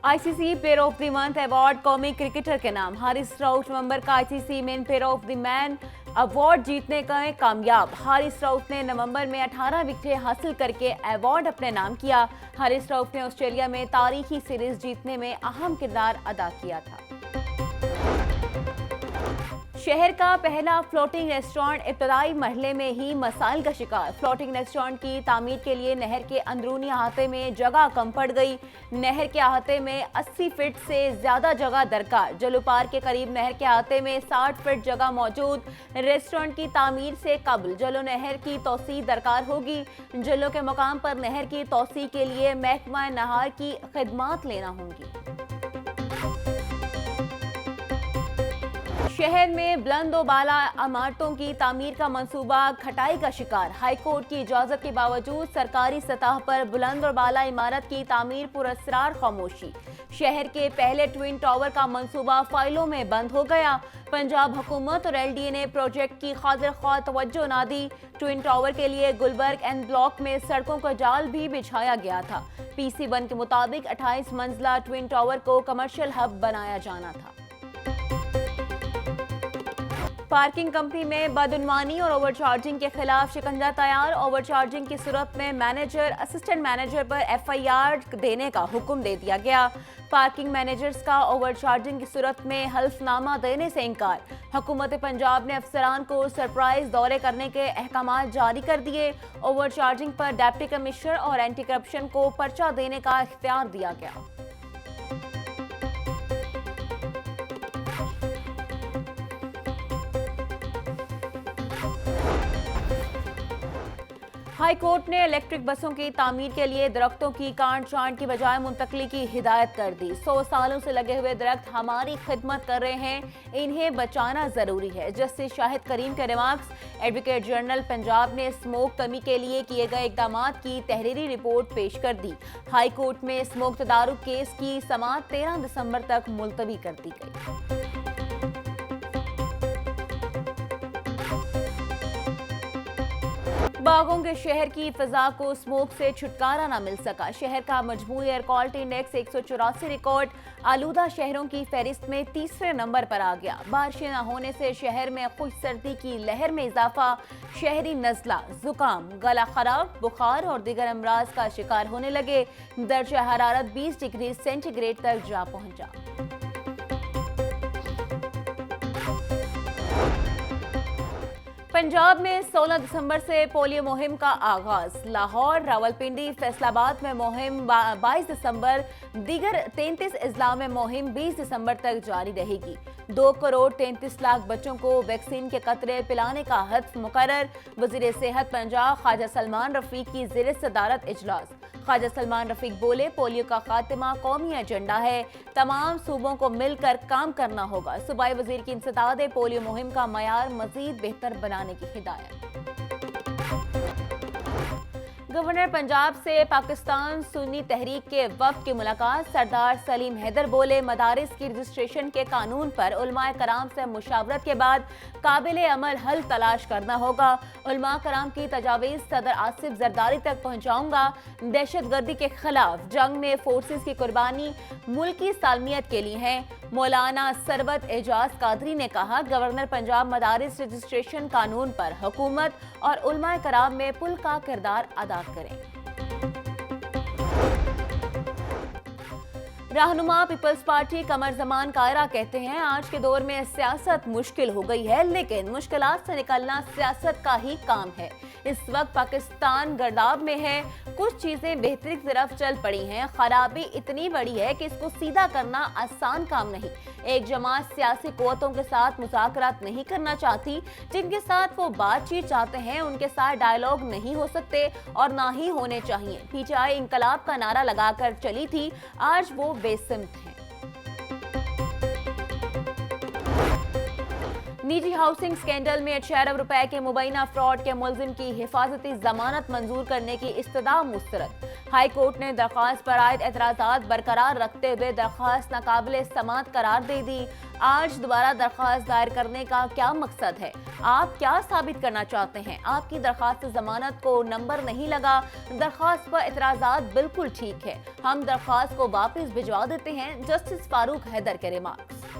ICC player of the month award कौमी cricketer के नाम। हारिस राउफ नवंबर का ICC main player of the man award जीतने का कामयाब। हारिस राउफ ने नवंबर में 18 विकेटें हासिल करके अवार्ड अपने नाम किया। हारिस राउफ ने ऑस्ट्रेलिया में तारीखी सीरीज जीतने में अहम किरदार अदा किया था। शहर का पहला फ्लोटिंग रेस्टोरेंट इब्तदाई मरहले में ही मसाइल का शिकार। फ्लोटिंग रेस्टोरेंट की तामीर के लिए नहर के अंदरूनी अहाते में जगह कम पड़ गई। नहर के अहाते में 80 फीट से ज्यादा जगह दरकार। जलो पार के करीब नहर के अहाते में 60 फीट जगह मौजूद। रेस्टोरेंट की तामीर से कबल जलो नहर की तोसी दरकार होगी। जलो के मुकाम पर नहर की तोसी के लिए महकमा नहार की खिदमात लेना होंगी। शहर में बुलंद और बाला इमारतों की तामीर का मंसूबा खटाई का शिकार। हाईकोर्ट की इजाजत के बावजूद सरकारी सतह पर बुलंद और बाला इमारत की तामीर पुरस्रार खामोशी। शहर के पहले ट्विन टावर का मंसूबा फाइलों में बंद हो गया। पंजाब हुकूमत और एलडीए ने प्रोजेक्ट की खातिर ख्वाह तवज्जो ना दी। ट्विन टावर के लिए गुलबर्ग एंड ब्लॉक में सड़कों का जाल भी बिछाया गया था। PC1 के मुताबिक 28 मंजिला ट्विन टावर को कमर्शियल हब बनाया जाना था। पार्किंग कंपनी में बदउनवानी और ओवरचार्जिंग के खिलाफ शिकंजा तैयार। ओवरचार्जिंग की सूरत में मैनेजर असिस्टेंट मैनेजर पर FIR देने का हुक्म दे दिया गया। पार्किंग मैनेजर्स का ओवरचार्जिंग की सूरत में हल्फनामा देने से इनकार। हुकूमत पंजाब ने अफसरान को सरप्राइज दौरे करने के अहकाम जारी कर दिए। ओवरचार्जिंग पर डिप्टी कमिश्नर और एंटी करप्शन को पर्चा देने का इख्तियार दिया गया। हाई कोर्ट ने इलेक्ट्रिक बसों की तामीर के लिए दरख्तों की काट छांट की बजाय मुंतकली की हिदायत कर दी। 100 सालों से लगे हुए दरख्त हमारी खिदमत कर रहे हैं, इन्हें बचाना जरूरी है। जस्टिस शाहिद करीम के रिमार्क्स। एडवोकेट जनरल पंजाब ने स्मोक कमी के लिए किए गए इकदाम की तहरीरी रिपोर्ट पेश कर दी। हाई कोर्ट में स्मोक तदारुक केस की समाअत 13 दिसंबर तक मुलतवी कर दी गई। बागों के शहर की फिजा को स्मोक से छुटकारा न मिल सका। शहर का मजमूई एयर क्वालिटी इंडेक्स 184 रिकॉर्ड आलूदा शहरों की फहरिस्त में तीसरे नंबर पर आ गया। बारिशें न होने से शहर में खुश सर्दी की लहर में इजाफा। शहरी नज़ला, जुकाम, गला खराब, बुखार और दीगर अमराज का शिकार होने लगे। दर्जा हरारत 20 डिग्री सेंटीग्रेड तक जा पहुंचा। पंजाब में 16 दिसंबर से पोलियो मुहिम का आगाज। लाहौर, रावलपिंडी, फैसलाबाद में मुहिम 22 दिसंबर। दीगर 33 अजला में मुहिम 20 दिसंबर तक जारी रहेगी। 2 करोड़ 33 लाख बच्चों को वैक्सीन के कतरे पिलाने का हदफ मुकर्रर। वजीर सेहत पंजाब ख्वाजा सलमान रफीक की ज़ेर सदारत इजलास। ख्वाजा सलमान रफीक बोले, पोलियो का खात्मा कौमी एजेंडा है, तमाम सूबों को मिलकर काम करना होगा। सूबाई वजीर की इंसदाद पोलियो मुहिम का मयार मजीद बेहतर बनाने की हिदायत। गवर्नर पंजाब से पाकिस्तान सुन्नी तहरीक के वफ्द की मुलाकात। सरदार सलीम हैदर बोले, मदारिस की रजिस्ट्रेशन के कानून पर उलमाए कराम से मुशावरत के बाद काबिल अमल हल तलाश करना होगा। उलमा कराम की तजावीज़ सदर आसिफ जरदारी तक पहुंचाऊंगा। दहशत गर्दी के खिलाफ जंग में फोर्सेस की कुर्बानी मुल्की सालमियत के लिए है। मौलाना सरबत एजाज कादरी ने कहा, गवर्नर पंजाब मदारिस रजिस्ट्रेशन कानून पर हुकूमत और उलमाए कराम में पुल का किरदार अदा करें। रहनुमा पीपल्स पार्टी कमर जमान कायरा कहते हैं, आज के दौर में सियासत मुश्किल हो गई है, लेकिन मुश्किलात से निकलना सियासत का ही काम है। इस वक्त पाकिस्तान गर्दाब में है, कुछ चीजें बेहतरी की तरफ चल पड़ी हैं। खराबी इतनी बड़ी है कि इसको सीधा करना आसान काम नहीं। एक जमात सियासी कुव्वतों के साथ मुज़ाकरात नहीं करना चाहती। जिनके साथ वो बातचीत चाहते हैं उनके साथ डायलॉग नहीं हो सकते और ना ही होने चाहिए। PTI इंकलाब का नारा लगाकर चली थी, आज वो बेसिमत है। निजी हाउसिंग स्कैंडल में 6 अरब रुपए के मुबैना फ्रॉड के मुलजिम की हिफाजती जमानत मंजूर करने की इस्तदा मुस्तरद। हाई कोर्ट ने दरख्वास्त पर आयद एतराज़ात बरकरार रखते हुए दरख्वास्त नाकाबिल समाअत करार दे दी। आज दोबारा दरख्वास्त दायर करने का क्या मकसद है? आप क्या साबित करना चाहते हैं? आपकी दरख्वास्त जमानत को नंबर नहीं लगा, दरख्वास्त पर एतराजात बिल्कुल ठीक है, हम दरख्वास्त को वापस भिजवा देते हैं। जस्टिस फारूक हैदर के रिमार्क्स।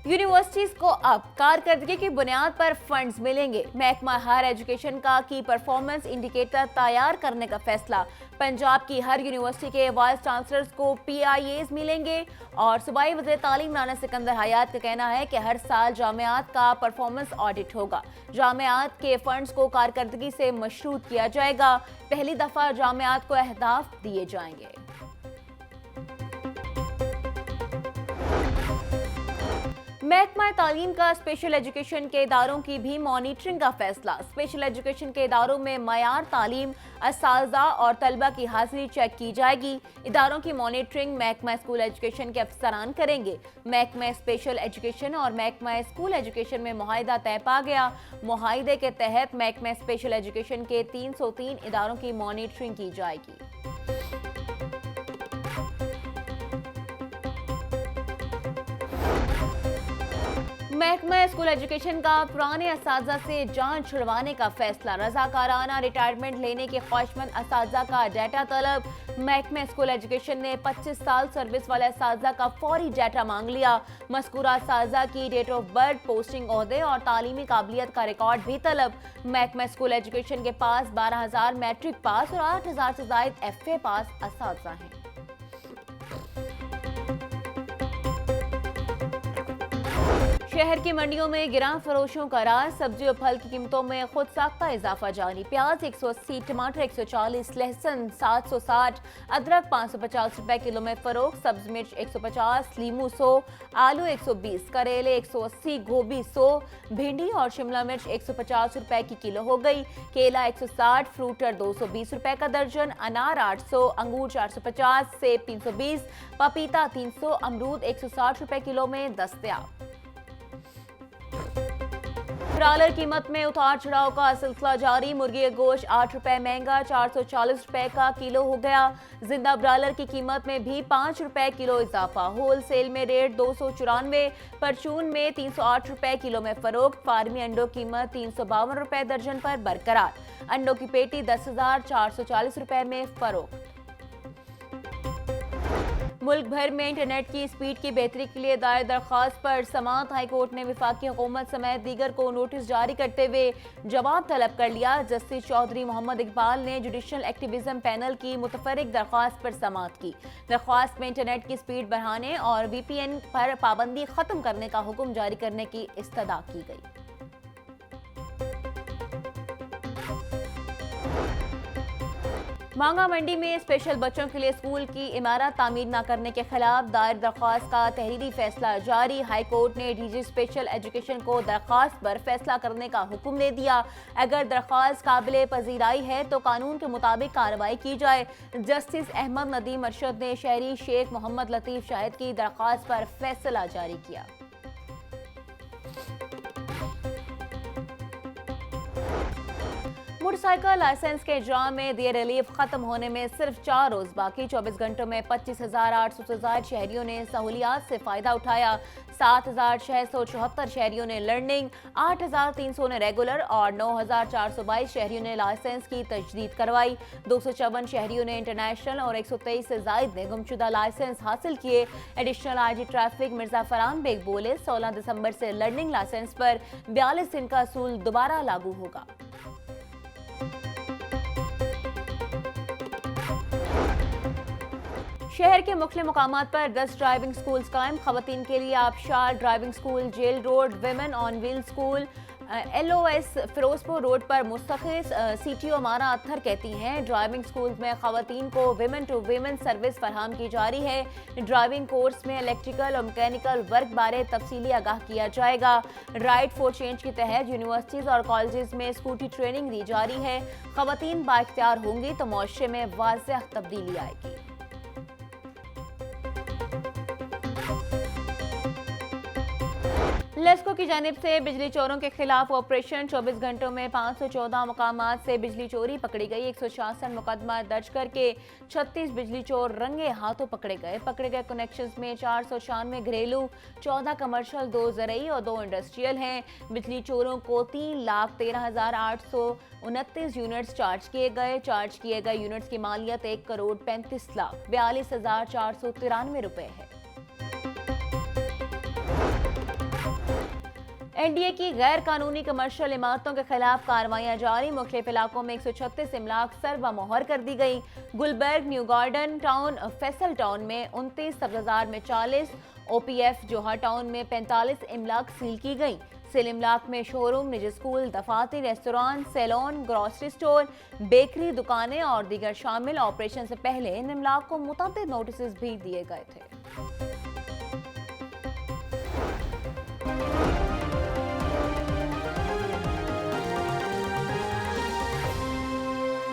यूनिवर्सिटीज को अब कारकर्दगी की बुनियाद पर फंड्स मिलेंगे। महकमा हायर एजुकेशन का की परफॉर्मेंस इंडिकेटर तैयार करने का फैसला। पंजाब की हर यूनिवर्सिटी के वाइस चांसलर्स को PIAs मिलेंगे। और सूबाई वज़ीर तालीम राना सिकंदर हयात का कहना है कि हर साल जामियात का परफॉर्मेंस ऑडिट होगा। जामियात के फंड्स को कारकर्दगी से मशरूत किया जाएगा। पहली दफा जामियात को अहदाफ दिए जाएंगे। महकमा तालीम का स्पेशल एजुकेशन के इदारों की भी मॉनिटरिंग का फैसला। स्पेशल एजुकेशन के इदारों में मयार तालीम, असातिज़ा और तलबा की हाजिरी चेक की जाएगी। इदारों की मॉनिटरिंग महकमा स्कूल एजुकेशन के अफसरान करेंगे। महकमा स्पेशल एजुकेशन और महकमा स्कूल एजुकेशन में मुआहिदा तय पा गया। मुआहिदे के तहत महकमा स्पेशल एजुकेशन के 303 इदारों की मॉनिटरिंग की जाएगी। महकमा स्कूल एजुकेशन का पुराने असातिज़ा से जान छुड़वाने का फैसला। रज़ाकाराना रिटायरमेंट लेने के ख्वाहिशमंद असातिज़ा का डाटा तलब। महकमा स्कूल एजुकेशन ने 25 साल सर्विस वाले असातिज़ा का फौरी डाटा मांग लिया। मज़कूरा असातिज़ा की डेट ऑफ बर्थ, पोस्टिंग, ओहदे और तालीमी काबिलियत का रिकॉर्ड भी तलब। महकमा स्कूल एजुकेशन के पास 12,000 मैट्रिक पास और 8,000 से ज़ायद FA पास असातिज़ा हैं। शहर की मंडियों में गिरां फरोशों का राज। सब्जी और फल की कीमतों में खुद साख्ता इजाफा जारी। प्याज 180, टमाटर 140, लहसुन 760, अदरक 550 रुपए किलो में फरोख्त। सब्ज मिर्च 150, लीमू 100, आलू 120, करेले 180, गोभी 100, भिंडी और शिमला मिर्च 150 रुपए की किलो हो गई। केला 160, फ्रूटर 220 रुपए का दर्जन, अनार 800, अंगूर 450, सेब 320, पपीता 300, अमरूद 160 रुपए किलो में दस्तयाब। ब्रायलर कीमत में उतार चढ़ाव का सिलसिला जारी। मुर्गी का गोश्त 8 रुपए महंगा 440 रुपए का किलो हो गया। जिंदा ब्रायलर की कीमत में भी 5 रुपए किलो इजाफा। होल सेल में रेट 294, परचून में 308 रुपए किलो में फरोख्त। फार्मी अंडों की कीमत 352 रुपए दर्जन पर बरकरार। अंडों की पेटी 10,440 रुपए में फरोख्त। मुल्क भर में इंटरनेट की स्पीड की बेहतरी के लिए दायर दरख्वास्त पर समाअत हाई कोर्ट ने वफाकी हुकूमत समेत दीगर को नोटिस जारी करते हुए जवाब तलब कर लिया। जस्टिस चौधरी मोहम्मद इकबाल ने जुडिशल एक्टिविज्म पैनल की मुतफर्रिक दरख्वास्त पर समाअत की। दरख्वास्त में इंटरनेट की स्पीड बढ़ाने और VPN पर पाबंदी खत्म करने का हुक्म जारी करने की इस्तदा की गई। मांगा मंडी में स्पेशल बच्चों के लिए स्कूल की इमारत तामीर न करने के खिलाफ दायर दरख्वास्त का तहरीरी फैसला जारी। हाई कोर्ट ने DG स्पेशल एजुकेशन को दरख्वास्त पर फैसला करने का हुक्म दे दिया। अगर दरख्वास्त काबिल पजीराई है तो कानून के मुताबिक कार्रवाई की जाए। जस्टिस अहमद नदीम अरशद ने शहरी शेख मोहम्मद लतीफ शाहिद की दरख्वास्त पर फैसला जारी किया। मोटरसाइकिल लाइसेंस के इजराम में दिए रिलीफ खत्म होने में सिर्फ 4 रोज बाकी। 24 घंटों में 25,800 से ज्यादा शहरियों ने सहूलियात से फायदा उठाया। 7,674 शहरियों ने लर्निंग, 8,300 ने रेगुलर और 9,422 शहरियों ने लाइसेंस की तजदीद करवाई। 254 शहरियों ने इंटरनेशनल और 123 से जायद ने गुमशुदा लाइसेंस हासिल किए। Additional IG traffic Mirza Farhan Baig बोले 16 दिसंबर से लर्निंग लाइसेंस पर 42 दिन का असूल दोबारा लागू होगा। शहर के मुख्य मुकामात पर 10 ड्राइविंग स्कूल्स कायम। खवातीन के लिए Abshar driving school, jail road, women on wheel school, LOS Ferozepur road पर मुस्तकिल। CTO मारा अत्थर कहती हैं ड्राइविंग स्कूल में खवातीन को विमेन टू विमेन सर्विस फराहम की जा रही है। ड्राइविंग कोर्स में इलेक्ट्रिकल और मैकेनिकल वर्क बारे तफसीली आगाह किया जाएगा। राइट फॉर चेंज के तहत यूनिवर्सिटीज और कॉलेजेस में स्कूटी ट्रेनिंग दी जा रही है। खवातीन बाइख्तियार होंगी तो मुआशरे में वाज़ेह तब्दीली आएगी। लेस्को की जानिब से बिजली चोरों के खिलाफ ऑपरेशन 24 घंटों में 514 मुकामात से बिजली चोरी पकड़ी गई। 166 मुकदमा दर्ज करके 36 बिजली चोर रंगे हाथों पकड़े गए कनेक्शंस में 496 घरेलू, 14 कमर्शियल, 2 ज़रई और 2 इंडस्ट्रियल हैं। बिजली चोरों को 3,13,829 यूनिट्स चार्ज किए गए यूनिट्स की मालियत 1,35,42,493 रुपए है। एनडीए की गैर कानूनी कमर्शियल इमारतों के खिलाफ कार्रवाइयां जारी। मुख्तलिफ इलाकों में 136 इमलाक सर्व मोहर कर दी गई। Gulberg, new garden town, Faisal town में 29, सब्ज़ाजार में 40, ओपीएफ जोहा टाउन में 45 इमलाक सील की गई। सील इमलाक में शोरूम, निजी स्कूल, दफातर, restaurant, saloon, grocery store, bakery दुकानें और दीगर शामिल। ऑपरेशन से पहले इन इमलाक को मुतअद्दिद नोटिस भी दिए गए थे।